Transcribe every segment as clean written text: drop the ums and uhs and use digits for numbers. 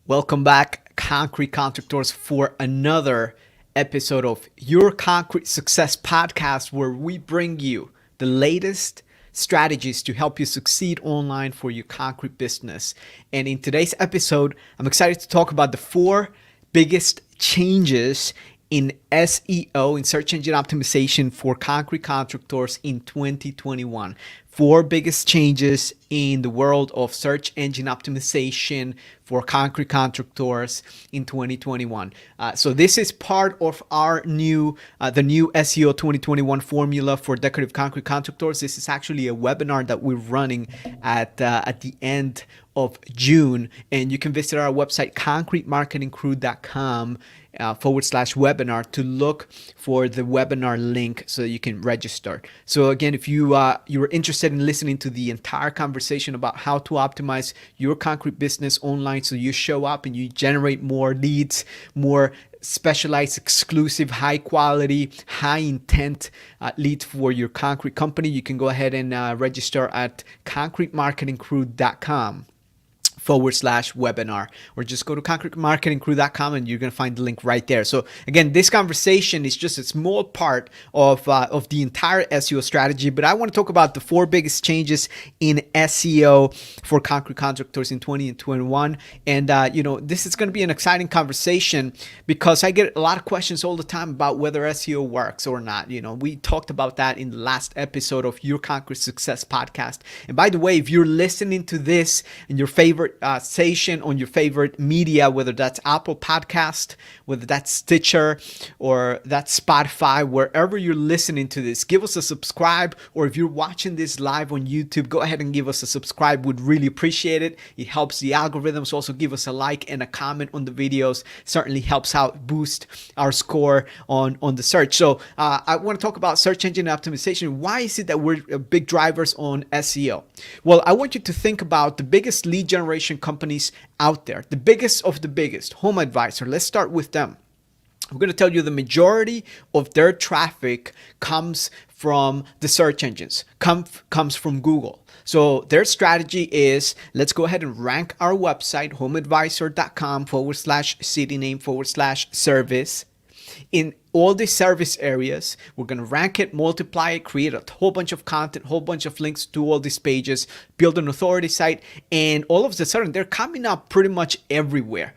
Welcome back, Concrete Contractors, for another episode of your Concrete Success Podcast, where we bring you the latest strategies to help you succeed online for your concrete business. And in today's episode, I'm excited to talk about the four biggest changes in SEO, in search engine optimization, for concrete contractors in 2021. Four biggest changes in the world of search engine optimization for concrete contractors in 2021. So this is part of our the new SEO 2021 formula for decorative concrete contractors. This is actually a webinar that we're running at the end of June, and you can visit our website concretemarketingcrew.com /webinar to look for the webinar link so that you can register. So again, if you were interested in listening to the entire conversation about how to optimize your concrete business online so you show up and you generate more leads, more specialized, exclusive, high quality, high intent leads for your concrete company, you can go ahead and register at concretemarketingcrew.com /webinar, or just go to concretemarketingcrew.com and you're going to find the link right there. So again, this conversation is just a small part of the entire SEO strategy, but I want to talk about the four biggest changes in SEO for concrete contractors in 2021. And this is going to be an exciting conversation because I get a lot of questions all the time about whether SEO works or not. We talked about that in the last episode of your Concrete Success Podcast. And by the way, if you're listening to this in your favorite station on your favorite media, whether that's Apple Podcast, whether that's Stitcher, or that's Spotify, wherever you're listening to this, give us a subscribe. Or if you're watching this live on YouTube, go ahead and give us a subscribe. We'd really appreciate it. It helps the algorithms. Also give us a like and a comment on the videos. Certainly helps out boost our score on the search. So I want to talk about search engine optimization. Why is it that we're big drivers on SEO? Well, I want you to think about the biggest lead generation companies out there, the biggest of the biggest. Home Advisor, let's start with them. I'm going to tell you the majority of their traffic comes from the search engines, comes from Google. So their strategy is, let's go ahead and rank our website, homeadvisor.com /city name /service. In all the service areas, we're going to rank it, multiply it, create a whole bunch of content, whole bunch of links to all these pages, build an authority site, and all of a sudden they're coming up pretty much everywhere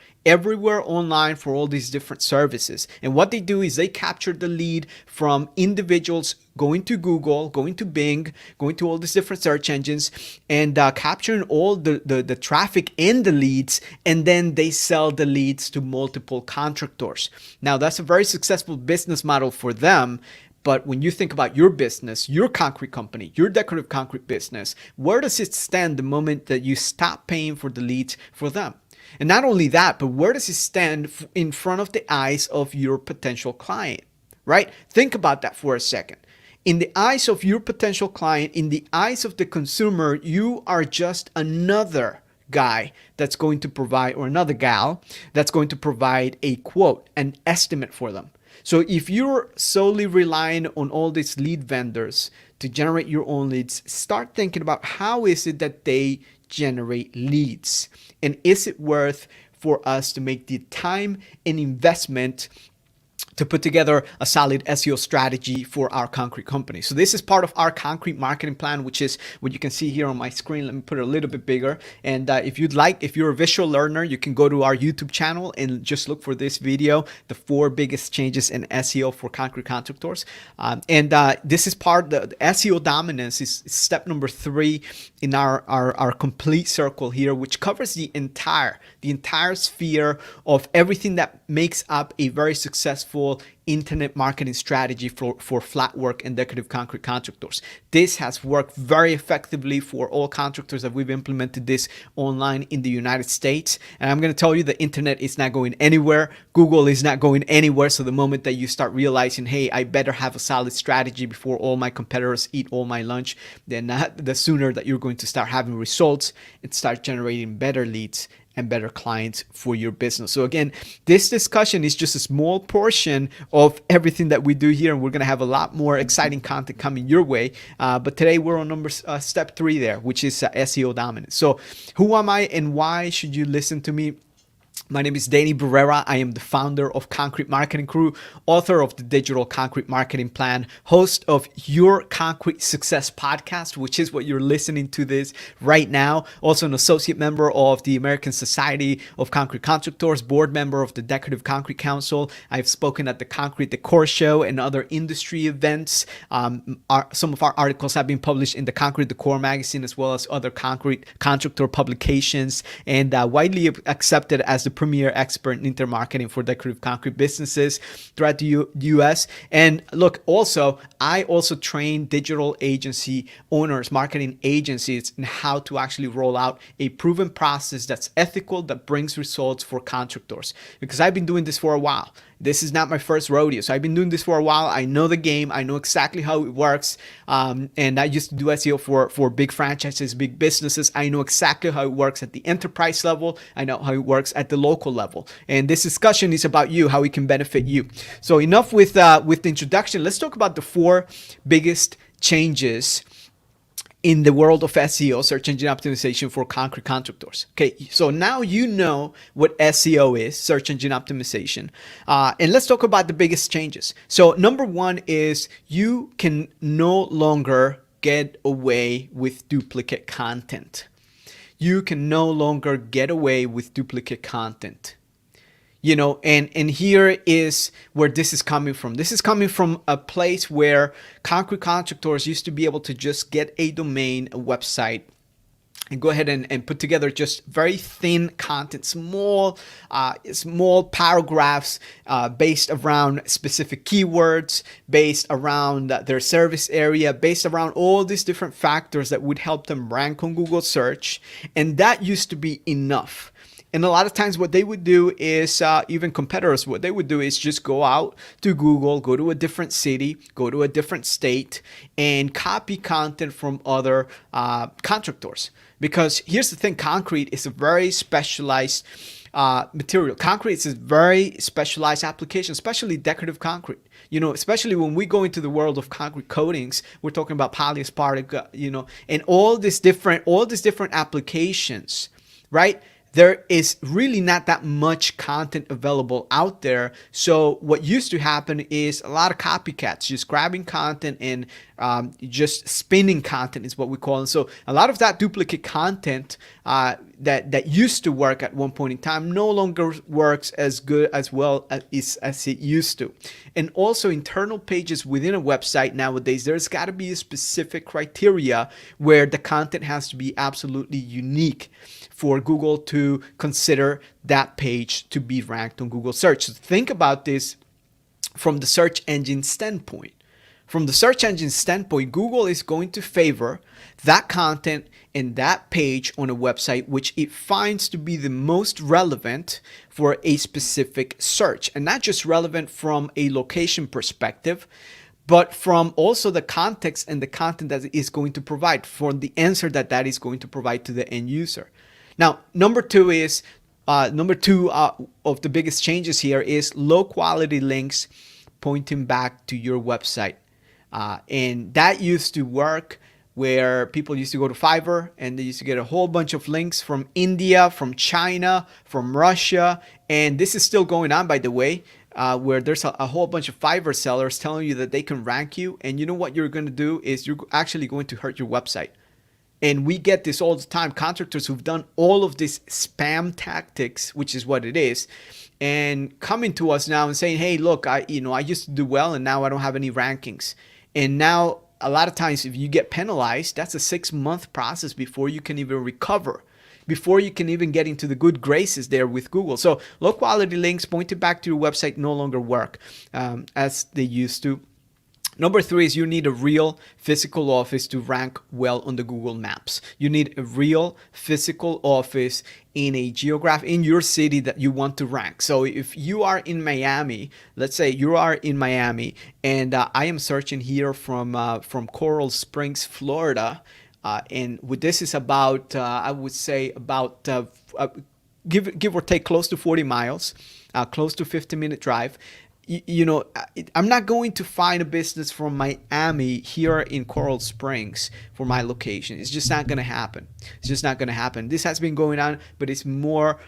online for all these different services. And what they do is they capture the lead from individuals going to Google, going to Bing, going to all these different search engines, and capturing all the traffic and the leads, and then they sell the leads to multiple contractors. Now, that's a very successful business model for them. But when you think about your business, your concrete company, your decorative concrete business, where does it stand the moment that you stop paying for the leads for them? And not only that, but where does it stand in front of the eyes of your potential client, right? Think about that for a second. In the eyes of your potential client, in the eyes of the consumer, you are just another guy that's going to provide, or another gal that's going to provide a quote, an estimate for them. So if you're solely relying on all these lead vendors to generate your own leads, start thinking about how is it that they generate leads, and is it worth for us to make the time and investment to put together a solid SEO strategy for our concrete company. So this is part of our concrete marketing plan, which is what you can see here on my screen. Let me put it a little bit bigger. And if you're a visual learner, you can go to our YouTube channel and just look for this video, the four biggest changes in SEO for concrete contractors. This is the SEO dominance is step number 3 in our complete circle here, which covers the entire sphere of everything that makes up a very successful internet marketing strategy for flat work and decorative concrete contractors. This has worked very effectively for all contractors that we've implemented this online in the United States. And I'm going to tell you, the internet is not going anywhere. Google is not going anywhere. So the moment that you start realizing, hey, I better have a solid strategy before all my competitors eat all my lunch, then the sooner that you're going to start having results and start generating better leads and better clients for your business. So again, this discussion is just a small portion of everything that we do here, and we're going to have a lot more exciting content coming your way. But today we're on step 3 there, which is SEO dominance. So who am I and why should you listen to me? My name is Danny Barrera. I am the founder of Concrete Marketing Crew, author of the Digital Concrete Marketing Plan, host of Your Concrete Success podcast, which is what you're listening to this right now. Also an associate member of the American Society of Concrete Contractors, board member of the Decorative Concrete Council. I've spoken at the Concrete Decor Show and other industry events. Some of our articles have been published in the Concrete Decor magazine, as well as other concrete contractor publications, and widely accepted as the premier expert in intermarketing for decorative concrete businesses throughout the U.S. And look, I also train digital agency owners, marketing agencies, in how to actually roll out a proven process that's ethical, that brings results for contractors. Because I've been doing this for a while. This is not my first rodeo. So I've been doing this for a while. I know the game. I know exactly how it works. And I used to do SEO for big franchises, big businesses. I know exactly how it works at the enterprise level. I know how it works at the local level. And this discussion is about you, how it can benefit you. So enough with the introduction. Let's talk about the 4 biggest changes in the world of SEO, search engine optimization for concrete contractors. Okay, so now you know what SEO is, search engine optimization. And let's talk about the biggest changes. So number 1 is you can no longer get away with duplicate content. You can no longer get away with duplicate content. You know, and here is where this is coming from. This is coming from a place where concrete contractors used to be able to just get a domain, a website, and go ahead and put together just very thin content, small paragraphs based around specific keywords, based around their service area, based around all these different factors that would help them rank on Google search. And that used to be enough. And a lot of times what they would do is, even competitors, what they would do is just go out to Google, go to a different city, go to a different state, and copy content from other contractors. Because here's the thing, concrete is a very specialized material. Concrete is a very specialized application, especially decorative concrete. You know, especially when we go into the world of concrete coatings, we're talking about polyaspartic, and all these different applications, right? There is really not that much content available out there. So what used to happen is a lot of copycats just grabbing content and just spinning content is what we call it. So a lot of that duplicate content that used to work at one point in time no longer works as good as well as it used to. And also internal pages within a website nowadays, there's got to be a specific criteria where the content has to be absolutely unique for Google to consider that page to be ranked on Google search. So think about this from the search engine standpoint. From the search engine standpoint, Google is going to favor that content and that page on a website which it finds to be the most relevant for a specific search. And not just relevant from a location perspective, but from also the context and the content that it is going to provide, for the answer that is going to provide to the end user. Now, number two of the biggest changes here is low quality links pointing back to your website. And that used to work where people used to go to Fiverr and they used to get a whole bunch of links from India, from China, from Russia. And this is still going on, by the way, where there's a whole bunch of Fiverr sellers telling you that they can rank you. And you know what you're going to do is you're actually going to hurt your website. And we get this all the time, contractors who've done all of these spam tactics, which is what it is, and coming to us now and saying, hey, look, I used to do well and now I don't have any rankings. And now a lot of times if you get penalized, that's a 6-month process before you can even recover, before you can even get into the good graces there with Google. So low quality links pointed back to your website no longer work as they used to. Number 3 is you need a real physical office to rank well on the Google Maps. You need a real physical office in your city that you want to rank. So if you are in Miami, let's say you are in Miami, and I am searching here from Coral Springs, Florida, and this is about I would say about give or take close to 40 miles, close to 15-minute drive. I'm not going to find a business from Miami here in Coral Springs for my location. It's just not going to happen. This has been going on, but it's more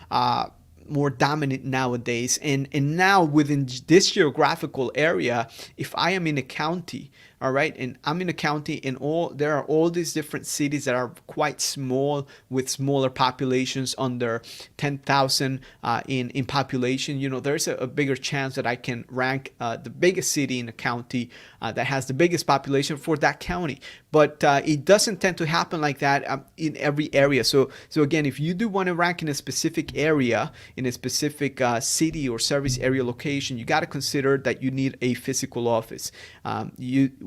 more dominant nowadays. And now within this geographical area, if I am in a county, all right, and I'm in a county, and there are all these different cities that are quite small with smaller populations, under 10,000 in population. There's a bigger chance that I can rank the biggest city in a county that has the biggest population for that county. But it doesn't tend to happen like that in every area. So again, if you do want to rank in a specific area, in a specific city or service area location, you got to consider that you need a physical office.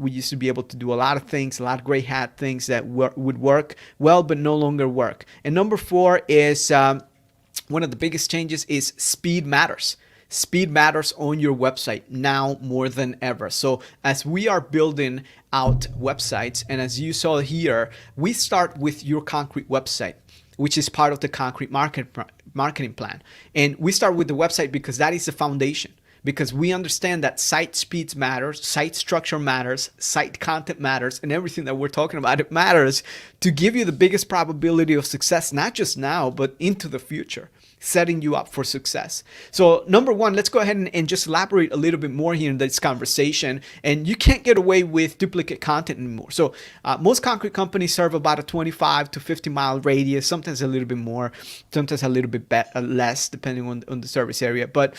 We used to be able to do a lot of things, a lot of gray hat things that would work well, but no longer work. And number 4 is one of the biggest changes is speed matters. Speed matters on your website now more than ever. So as we are building out websites, and as you saw here, we start with your concrete website, which is part of the concrete marketing plan. And we start with the website because that is the foundation. Because we understand that site speeds matters, site structure matters, site content matters, and everything that we're talking about, it matters to give you the biggest probability of success, not just now, but into the future, setting you up for success. So number 1, let's go ahead and just elaborate a little bit more here in this conversation. And you can't get away with duplicate content anymore. So most concrete companies serve about a 25 to 50 mile radius, sometimes a little bit more, sometimes a little bit less, depending on the service area. But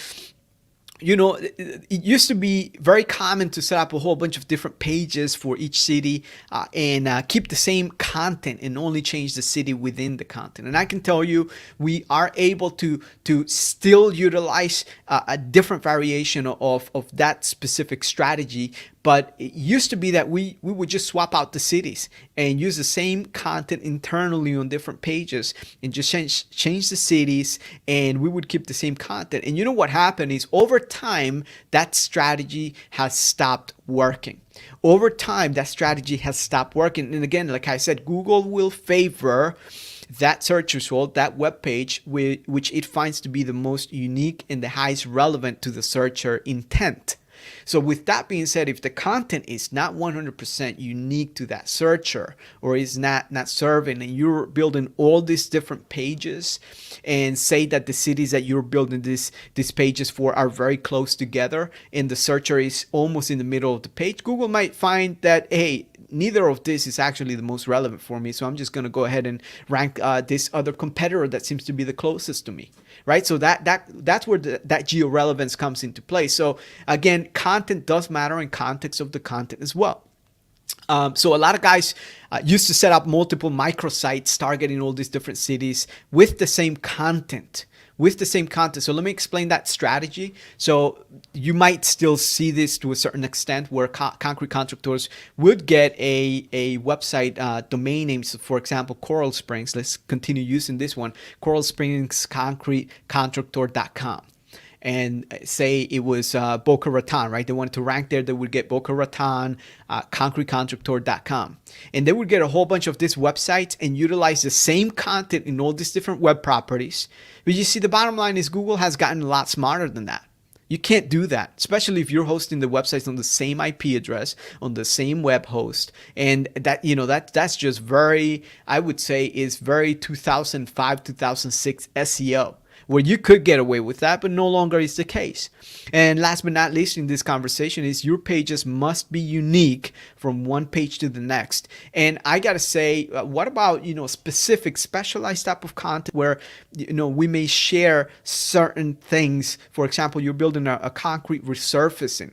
it used to be very common to set up a whole bunch of different pages for each city and keep the same content and only change the city within the content. And I can tell you, we are able to still utilize a different variation of that specific strategy. But it used to be that we would just swap out the cities and use the same content internally on different pages and just change the cities, and we would keep the same content. And what happened is, over time, that strategy has stopped working. Over time, that strategy has stopped working. And again, like I said, Google will favor that search result, that web page, which it finds to be the most unique and the highest relevant to the searcher intent. So with that being said, if the content is not 100% unique to that searcher, or is not serving, and you're building all these different pages, and say that the cities that you're building these pages for are very close together, and the searcher is almost in the middle of the page, Google might find that, hey, neither of this is actually the most relevant for me, so I'm just going to go ahead and rank this other competitor that seems to be the closest to me, right? So that's where that geo-relevance comes into play. So again, content does matter in context of the content as well. So a lot of guys used to set up multiple microsites targeting all these different cities with the same content. So let me explain that strategy. So you might still see this to a certain extent, where concrete contractors would get a website domain names, for example, Coral Springs. Let's continue using this one, Coral Springs concretecontractor.com. And say it was Boca Raton, right? They wanted to rank there. They would get Boca Raton, concretecontractor.com. And they would get a whole bunch of these websites and utilize the same content in all these different web properties. But you see, the bottom line is Google has gotten a lot smarter than that. You can't do that, especially if you're hosting the websites on the same IP address, on the same web host. And that's just very, I would say, is very 2005, 2006 SEO. Where you could get away with that, but no longer is the case. And last but not least in this conversation is, your pages must be unique from one page to the next. And I gotta say, what about specific specialized type of content where we may share certain things? For example, you're building a concrete resurfacing.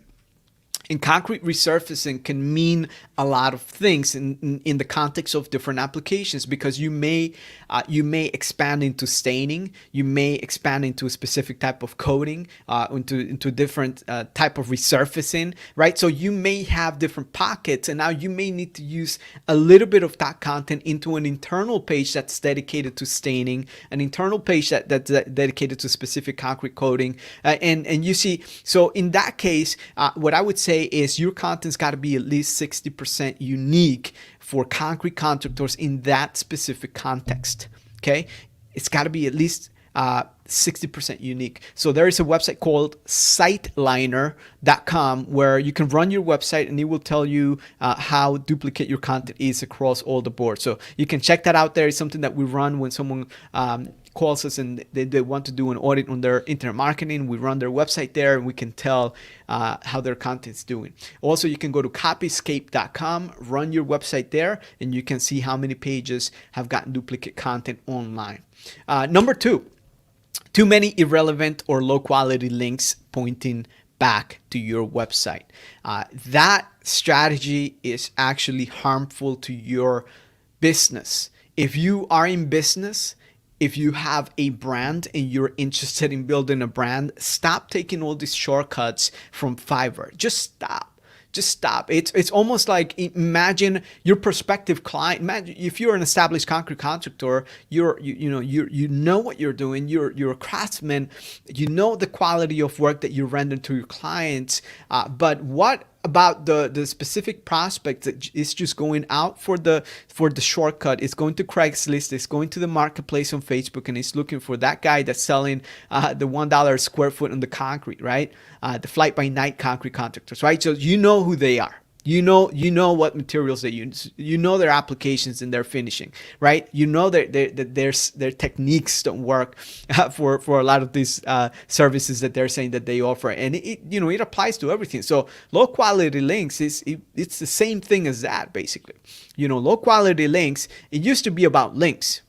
And concrete resurfacing can mean a lot of things in the context of different applications, because you may expand into staining, you may expand into a specific type of coating, into different type of resurfacing, right? So you may have different pockets, and now you may need to use a little bit of that content into an internal page that's dedicated to staining, an internal page that's dedicated to specific concrete coating, and you see, so in that case, what I would say is your content's got to be at least 60% unique for concrete contractors in that specific context. Okay, it's got to be at least 60% unique. So there is a website called siteliner.com where you can run your website, and it will tell you how duplicate your content is across all the board. So you can check that out there. It's something that we run when someone calls us and they want to do an audit on their internet marketing, we run their website there and we can tell how their content's doing. Also, you can go to copyscape.com, run your website there, and you can see how many pages have gotten duplicate content online. Number two, too many irrelevant or low quality links pointing back to your website. That strategy is actually harmful to your business. If you are in business, if you have a brand and you're interested in building a brand, stop taking all these shortcuts from Fiverr. Just stop. Just stop. It's almost like, imagine your prospective client. Imagine if you're an established concrete contractor, you know what you're doing. You're a craftsman. You know the quality of work that you render to your clients. But what about the specific prospect that is just going out for the shortcut? It's going to Craigslist, it's going to the marketplace on Facebook, and it's looking for that guy that's selling the $1 a square foot on the concrete, right? The flight by night concrete contractors, right? So you know who they are. You know what materials they use. You know their applications and their finishing, right? You know that their techniques don't work for a lot of these services that they're saying that they offer, and it applies to everything. So low quality links it's the same thing as that, basically. Low quality links. It used to be about links.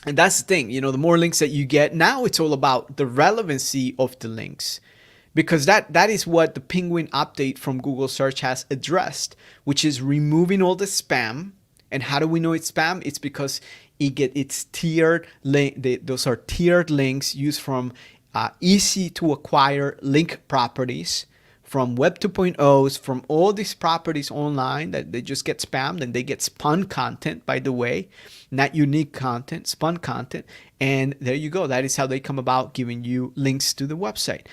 And that's the thing, the more links that you get, now it's all about the relevancy of the links. Because that is what the Penguin update from Google Search has addressed, which is removing all the spam. And how do we know it's spam? It's because it's tiered. Those are tiered links used from easy to acquire link properties, from Web 2.0s, from all these properties online that they just get spammed, and they get spun content, by the way, not unique content, spun content. And there you go. That is how they come about giving you links to the website.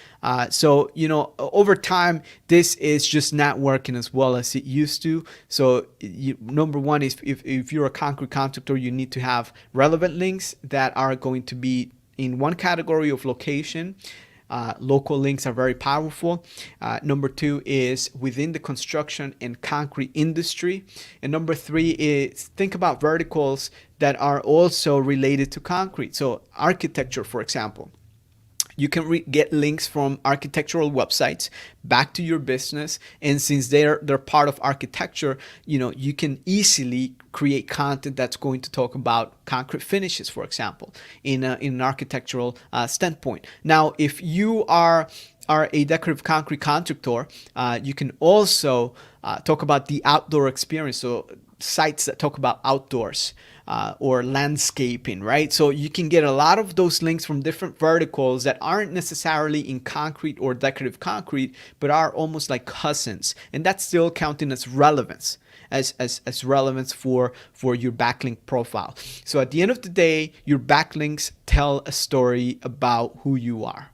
So, over time, this is just not working as well as it used to. So number one is if you're a concrete contractor, you need to have relevant links that are going to be in one category of location. Local links are very powerful. Number two is within the construction and concrete industry. And number three is think about verticals that are also related to concrete. So architecture, for example. You can get links from architectural websites back to your business, and since they're part of architecture, you can easily create content that's going to talk about concrete finishes, for example, in an architectural standpoint. Now, if you are a decorative concrete contractor, you can also talk about the outdoor experience. So sites that talk about outdoors or landscaping, right? So you can get a lot of those links from different verticals that aren't necessarily in concrete or decorative concrete, but are almost like cousins. And that's still counting as relevance, as relevance for your backlink profile. So at the end of the day, your backlinks tell a story about who you are.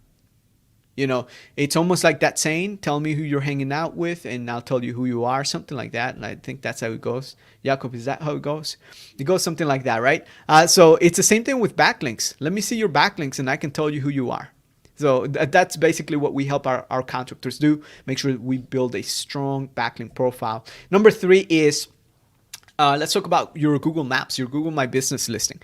It's almost like that saying, tell me who you're hanging out with and I'll tell you who you are, something like that. And I think that's how it goes. Jakob, is that how it goes? It goes something like that, right? So it's the same thing with backlinks. Let me see your backlinks and I can tell you who you are. So that's basically what we help our contractors do. Make sure that we build a strong backlink profile. Number three is, let's talk about your Google Maps, your Google My Business listing.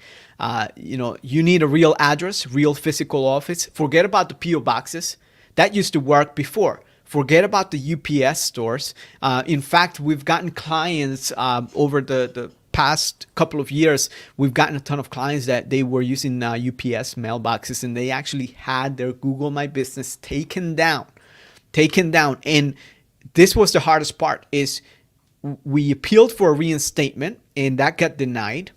You need a real address, real physical office. Forget about the P.O. boxes. That used to work before. Forget about the UPS stores. In fact, we've gotten clients over the past couple of years. We've gotten a ton of clients that they were using UPS mailboxes, and they actually had their Google My Business taken down. And this was the hardest part, is we appealed for a reinstatement and that got denied.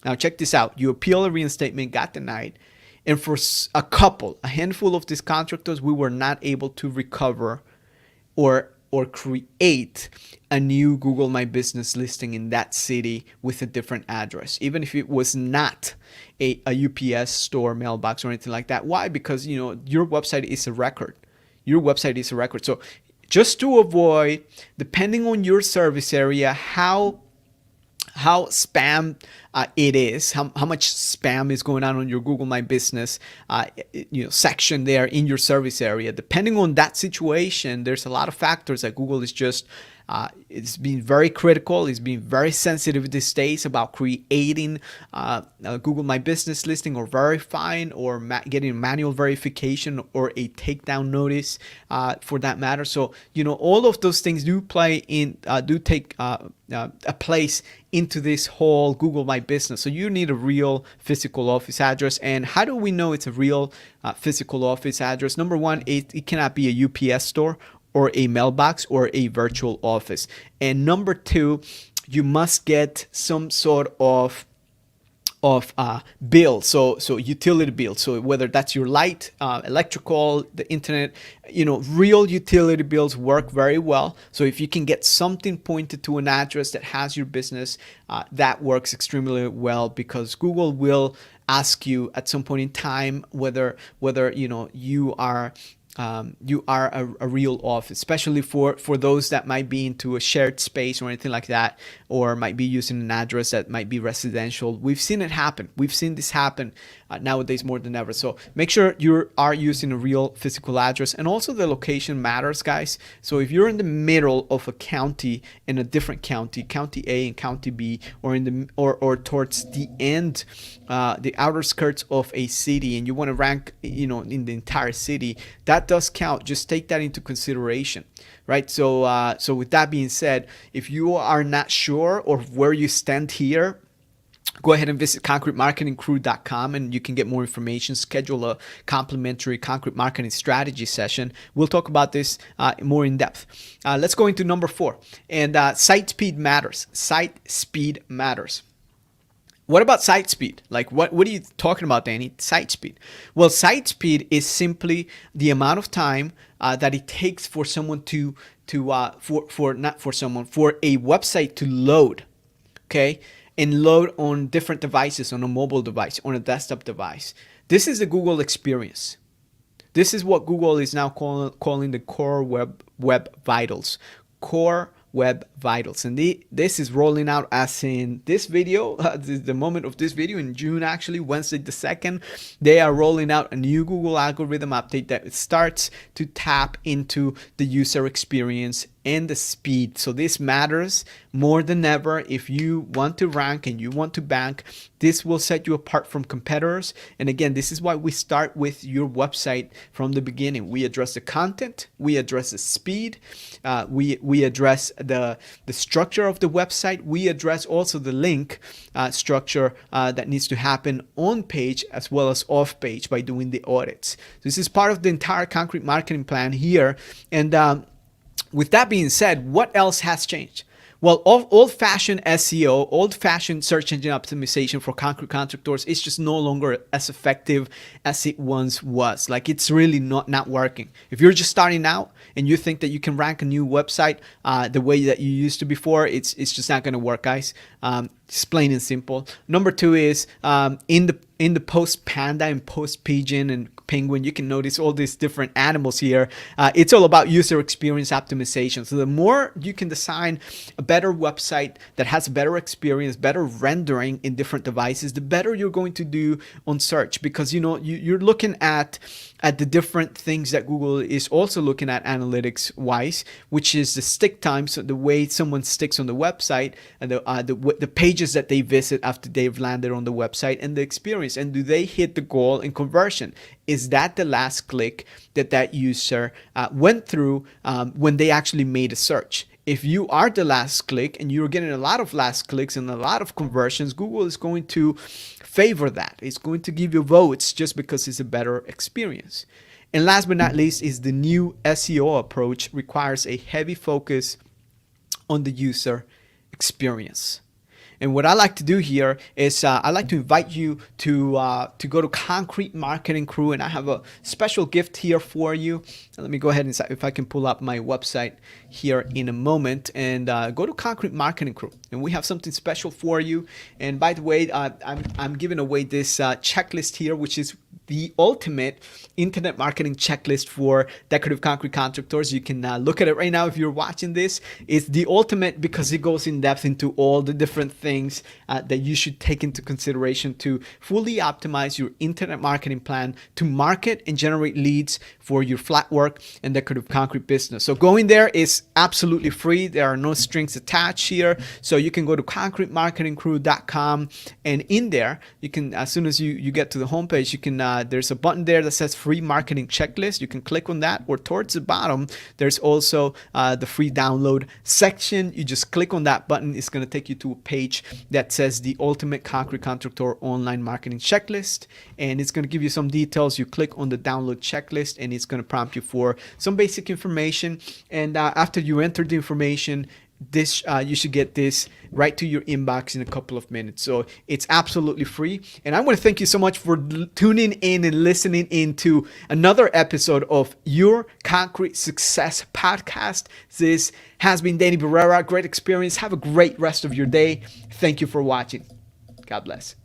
Now check this out. You appeal a reinstatement, got denied. And for a handful of these contractors, we were not able to recover or create a new Google My Business listing in that city with a different address, even if it was not a UPS store mailbox or anything like that. Why? Because your website is a record. Your website is a record. So just to avoid, depending on your service area, how spam it is, how much spam is going on your Google My Business section there in your service area. Depending on that situation, there's a lot of factors that Google is just It's been very critical. It's been very sensitive these days about creating a Google My Business listing, or verifying, or getting manual verification, or a takedown notice for that matter. So, all of those things do take a place into this whole Google My Business. So you need a real physical office address. And how do we know it's a real physical office address? Number one, it cannot be a UPS store or a mailbox or a virtual office. And number two, you must get some sort of bill, so utility bill. So whether that's your light, electrical, the internet, real utility bills work very well. So if you can get something pointed to an address that has your business, that works extremely well, because Google will ask you at some point in time whether you are a real office, especially for those that might be into a shared space or anything like that, or might be using an address that might be residential. We've seen it happen. We've seen this happen nowadays more than ever. So make sure you are using a real physical address, and also the location matters, guys. So if you're in the middle of a county, in a different county, county A and county B, or or towards the end, the outer skirts of a city, and you want to rank, in the entire city, that does count. Just take that into consideration, right? So with that being said, if you are not sure of where you stand here, go ahead and visit concretemarketingcrew.com, and you can get more information. Schedule a complimentary concrete marketing strategy session. We'll talk about this more in depth. Let's go into number 4, and site speed matters. Site speed matters. What about site speed? Like, what are you talking about, Danny? Site speed. Well, site speed is simply the amount of time that it takes for someone for a website to load, okay? And load on different devices, on a mobile device, on a desktop device. This is the Google experience. This is what Google is now calling the core web vitals. Core web vitals. And this is rolling out as in this video, the moment of this video, in June, actually, Wednesday the 2nd, they are rolling out a new Google algorithm update that starts to tap into the user experience and the speed. So this matters more than ever. If you want to rank and you want to bank, this will set you apart from competitors. And again, this is why we start with your website from the beginning. We address the content, we address the speed, we address the structure of the website, we address also the link structure that needs to happen on page as well as off page by doing the audits. This is part of the entire concrete marketing plan here. And with that being said, what else has changed? Well, old-fashioned SEO, old-fashioned search engine optimization for concrete contractors is just no longer as effective as it once was. Like, it's really not working. If you're just starting out and you think that you can rank a new website the way that you used to before, it's just not going to work, guys. Just plain and simple. Number 2 is in the post panda and post pigeon and penguin, you can notice all these different animals here. It's all about user experience optimization. So the more you can design a better website that has a better experience, better rendering in different devices, the better you're going to do on search, because you're looking at the different things that Google is also looking at analytics wise, which is the stick time, so the way someone sticks on the website, and the pages that they visit after they've landed on the website, and the experience, and do they hit the goal in conversion? Is that the last click that user went through when they actually made a search? If you are the last click and you're getting a lot of last clicks and a lot of conversions, Google is going to favor that. It's going to give you votes just because it's a better experience. And last but not least is the new SEO approach requires a heavy focus on the user experience. And what I like to do here is I like to invite you to go to Concrete Marketing Crew, and I have a special gift here for you. Let me go ahead and see if I can pull up my website here in a moment, and go to Concrete Marketing Crew, and we have something special for you. And by the way, I'm giving away this checklist here, which is the ultimate internet marketing checklist for decorative concrete contractors. You can look at it right now if you're watching this. It's the ultimate because it goes in depth into all the different things that you should take into consideration to fully optimize your internet marketing plan to market and generate leads for your flat work and decorative concrete business. So going there is absolutely free. There are no strings attached here. So you can go to concretemarketingcrew.com, and in there you can, as soon as you get to the homepage, you can there's a button there that says free marketing checklist. You can click on that, or towards the bottom there's also the free download section. You just click on that button. It's going to take you to a page that says the ultimate concrete contractor online marketing checklist, and it's going to give you some details. You click on the download checklist and it's going to prompt you for some basic information, and after you enter the information, this you should get this right to your inbox in a couple of minutes. So it's absolutely free, and I want to thank you so much for tuning in and listening into another episode of Your Concrete Success Podcast. This has been Danny Barrera. Great experience. Have a great rest of your day. Thank you for watching. God bless.